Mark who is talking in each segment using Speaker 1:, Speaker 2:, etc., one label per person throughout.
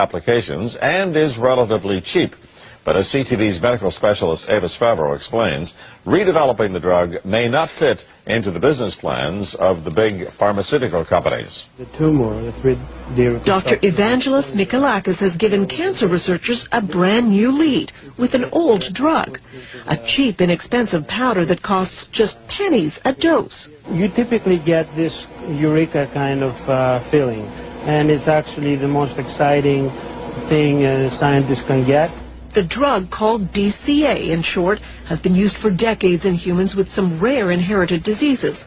Speaker 1: applications and is relatively cheap. But as CTV's medical specialist Avis Favreau explains, redeveloping the drug may not fit into the business plans of the big pharmaceutical companies.
Speaker 2: Dr. Evangelos Mikalakis has given cancer researchers a brand new lead with an old drug, a cheap, inexpensive powder that costs just pennies a dose.
Speaker 3: You typically get this eureka kind of feeling, and it's actually the most exciting thing scientists can get.
Speaker 2: The drug, called DCA in short, has been used for decades in humans with some rare inherited diseases.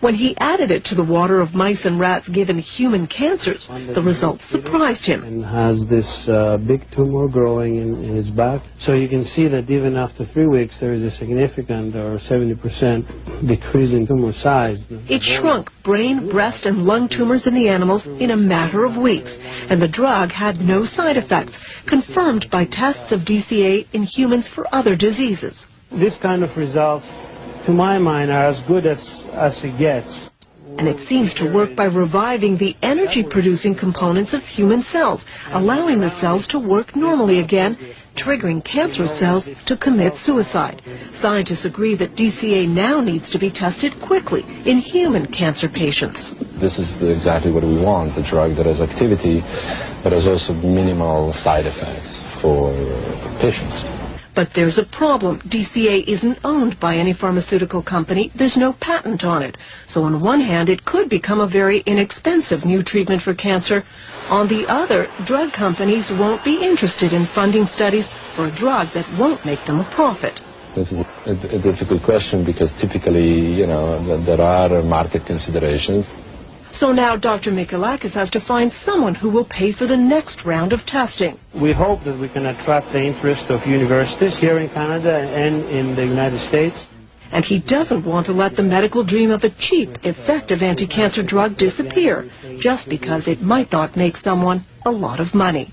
Speaker 2: When he added it to the water of mice and rats given human cancers, the results surprised him.
Speaker 3: And has this big tumor growing in his back. So you can see that even after 3 weeks there is a significant or 70% decrease in tumor size.
Speaker 2: It shrunk brain, breast and lung tumors in the animals in a matter of weeks, and the drug had no side effects, confirmed by tests of DCA in humans for other diseases.
Speaker 3: This kind of results, to my mind, are as good as it gets.
Speaker 2: And it seems to work by reviving the energy-producing components of human cells, allowing the cells to work normally again, triggering cancerous cells to commit suicide. Scientists agree that DCA now needs to be tested quickly in human cancer patients.
Speaker 4: This is exactly what we want, a drug that has activity, but has also minimal side effects for patients.
Speaker 2: But there's a problem. DCA isn't owned by any pharmaceutical company. There's no patent on it. So on one hand, it could become a very inexpensive new treatment for cancer. On the other, drug companies won't be interested in funding studies for a drug that won't make them a profit.
Speaker 4: This is a difficult question because typically, there are market considerations.
Speaker 2: So now Dr. Mikalakis has to find someone who will pay for the next round of testing.
Speaker 3: We hope that we can attract the interest of universities here in Canada and in the United States.
Speaker 2: And he doesn't want to let the medical dream of a cheap, effective anti-cancer drug disappear just because it might not make someone a lot of money.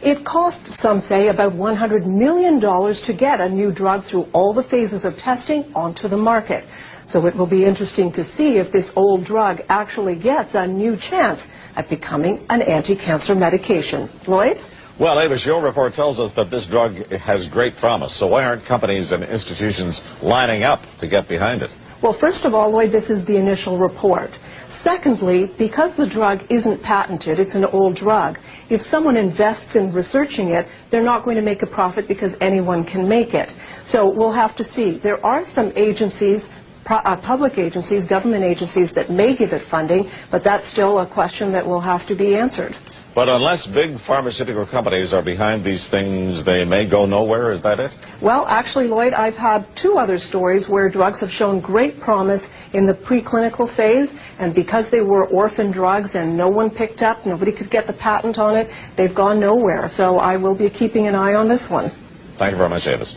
Speaker 2: It costs, some say, about $100 million to get a new drug through all the phases of testing onto the market. So it will be interesting to see if this old drug actually gets a new chance at becoming an anti-cancer medication. Lloyd?
Speaker 1: Well, Avis, your report tells us that this drug has great promise. So why aren't companies and institutions lining up to get behind it?
Speaker 2: Well, first of all, Lloyd, this is the initial report. Secondly, because the drug isn't patented, it's an old drug, if someone invests in researching it, they're not going to make a profit because anyone can make it. So we'll have to see. There are some agencies, public agencies, government agencies that may give it funding, but that's still a question that will have to be answered.
Speaker 1: But unless big pharmaceutical companies are behind these things, they may go nowhere, is that it?
Speaker 2: Well, actually, Lloyd, I've had 2 other stories where drugs have shown great promise in the preclinical phase, and because they were orphan drugs and no one picked up, nobody could get the patent on it, they've gone nowhere. So I will be keeping an eye on this one.
Speaker 1: Thank you very much, Avis.